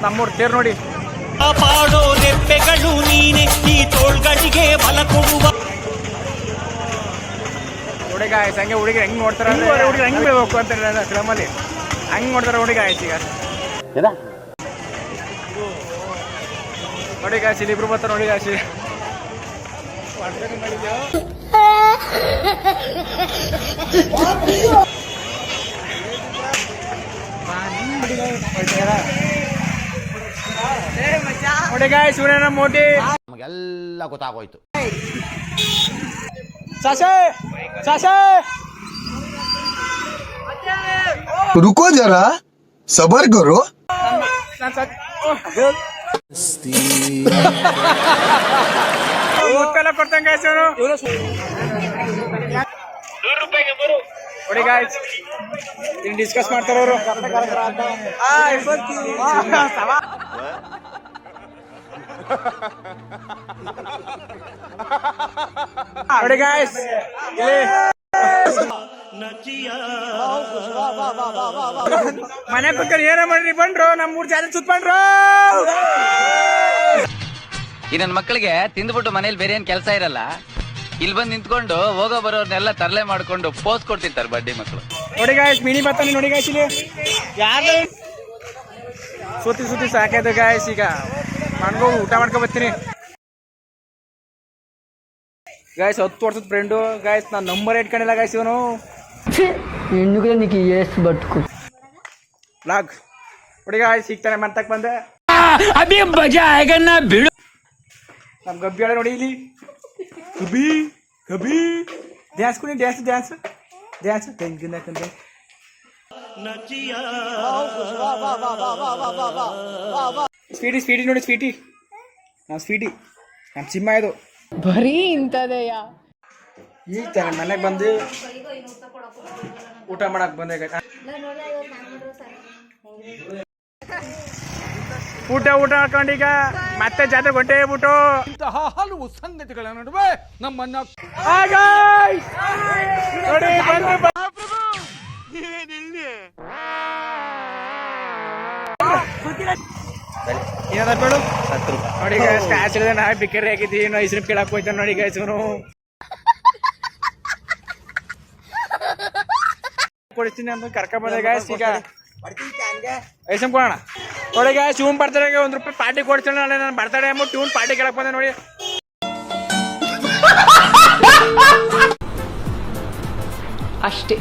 ನಮ್ಮೂರ್ ತೇರ್ ನೋಡಿ. ಪಾಡೋ ರೆಪ್ಪೆಗಳು ನೀನೆ ಈ ತೋಳ್ಗಳಿಗೆ ಬಲ ಕೊಡುವ. ಹುಡುಗ ಆಯ್ತು ಹಂಗೆ ಹುಡುಗಿ ಹೆಂಗ್ ನೋಡ್ತಾರ ಹುಡುಗಿ ಹೆಂಗ್ ಬೀಳ್ಬೇಕು ಅಂತ ಫಿಲಮಲ್ಲಿ ಹಂಗ್ ನೋಡ್ತಾರ ಹುಡುಗ ಆಯ್ತು. ಈಗ ನೋಡಿ ಗಾಯ್ಸ್ ಇಲ್ಲಿ ಇಬ್ರು ಬರ್ತಾರೆ ನೋಡಿ ಗಾಯ್ಸ್. ನೋಡಿ ಗಾಯ್ಸ್ ಇವನೇನ ಮೋಟಿ ನಮಗೆಲ್ಲ ಗೊತ್ತಾಗೋಯ್ತು. ಸಾಸೆ ಸಾಸೆ रुको जरा सबर करो. ಮುತ್ತೆಲ್ಲ ಕೊಡ್ತಂಗ ಗಾಯ್ಸ್ ಅವನು. ನೋಡಿ ಗಾಯ್ಸ್ ಇಲ್ಲಿ ಡಿಸ್ಕಸ್ ಮಾಡ್ತಾರ ಅವರು. ನೋಡಿ ಗಾಯ್ಸ್ ಮನೆ ಕುತ್ಕೊಂಡು ಏನ ಮಾಡ್ರಿ ಬಂದ್ರು ನಮ್ 3 ಜಾತಿ ಸುತ್ಕೊಂಡ್ರು. ಈ ನನ್ನ ಮಕ್ಕಳಿಗೆ ತಿಂದ್ಬಿಟ್ಟು ಮನೇಲಿ ಬೇರೆ ಏನ್ ಕೆಲಸ ಇರಲ್ಲ, ಇಲ್ಲಿ ಬಂದು ನಿಂತ್ಕೊಂಡು ಹೋಗೋ ಬರೋರ್ನೆಲ್ಲ ತರಲೆ ಮಾಡ್ಕೊಂಡು ಪೋಸ್ ಕೊಡ್ತಿರ್ತಾರೆ ಬಡ್ಡಿ ಮಕ್ಕಳು. ನೋಡಿ ಗಾಯ್ಸ್ ಮಿನಿ ಬರ್ತಾನೆ ನೋಡಿ ಗಾಯ್ಸ್ ಇಲ್ಲಿ ಯಾರು ಸುತ್ತಿ ಸುತ್ತಿ ಸಾಕಾಯ್ತು ಗಾಯ್ಸ್. ಈಗ ಮನ್ಗೋ ಊಟ ಮಾಡ್ಕೊ ಬರ್ತೀನಿ ಗಾಯ್ಸ್. 10 ವರ್ಷದ ಫ್ರೆಂಡು ಗಾಯ್ಸ್. ನಾನು ನಂಬರ್ ಇಟ್ಕೊಂಡಿಲ್ಲ ಗಾಯ್ಸ್. ಇವನು ಲಾಗ್ ನೋಡಿ ಗಾಯ್ಸ್ ಸಿಗ್ತಾನೆ ಮಂತಕ್ ಬಂದೆ. ನಮ್ ಗಬ್ಬಿ ಹೇಳ ನೋಡಿ ಇಲ್ಲಿ ಗಬ್ಬಿ ಗಬ್ಬಿ ಡ್ಯಾನ್ಸ್ ಕೊಡಿ ಡ್ಯಾನ್ಸ್ ಡ್ಯಾನ್ಸ್ ಡ್ಯಾನ್ಸ್ ತೆಂಗಿನಕಂದೆ. ಸ್ವೀಟಿ ಸ್ವೀಟಿ ನೋಡಿ ಸ್ವೀಟಿ ನಾವು ಸ್ವೀಟಿ ನಮ್ಮ ಚಿಮ್ಮ ಇದು ಬರೀ ಇಂಥದೆಯ. ಈಗ ತಾನೆ ಮನೆಗೆ ಬಂದು ಊಟ ಮಾಡಕ್ ಬಂದೆ. ಊಟ ಊಟ ಹಾಕೊಂಡು ಈಗ ಮತ್ತೆ ಜಾತ್ರೆ ಹೊಟ್ಟೆ ಬಿಟ್ಟು ಇಂತಹ ಹಲವು ಸಂಗತಿಗಳ ನಡುವೆ ನಮ್ಮನ್ನ ನೋಡಿ ಬಂದು ಏನಾದ ಬೇಡು ನೋಡಿ ಸ್ಕ್ರಾಚ್ ಇದೆ. ನಾ ಬಿಕ್ಕರಿ ಆಗಿದ್ದೀವಿ ಇನ್ನು ಐಸ್ ಕ್ರೀಮ್ ಕೇಳಕ್ ಹೋಯ್ತಾನೆ ನೋಡಿ ಗಾಯ್ಸ್. ಇವನು ಕೊಡ್ತೀನಿ ಅಂತ ಕರ್ಕ ಬಂದೆ ಗಾಯ್ಸ್. ಈಗ ಐಸ್ ಕ್ರೀಮ್ ಕೊಡೋಣ ನೋಡಿ ಗಾಯ್ಸ್. ಇವ್ನು ಬರ್ತಾರೆ ₹1 ಪಾರ್ಟಿ ಕೊಡ್ತೀನಿ. ನಾಳೆ ನಾನು ಬರ್ತಾಡೆ ಅಂದ್ಬಿಟ್ಟು ಇವ್ನು ಪಾರ್ಟಿ ಕೇಳಕ್ ಬಂದೆ ನೋಡಿ. ಅಷ್ಟೇ.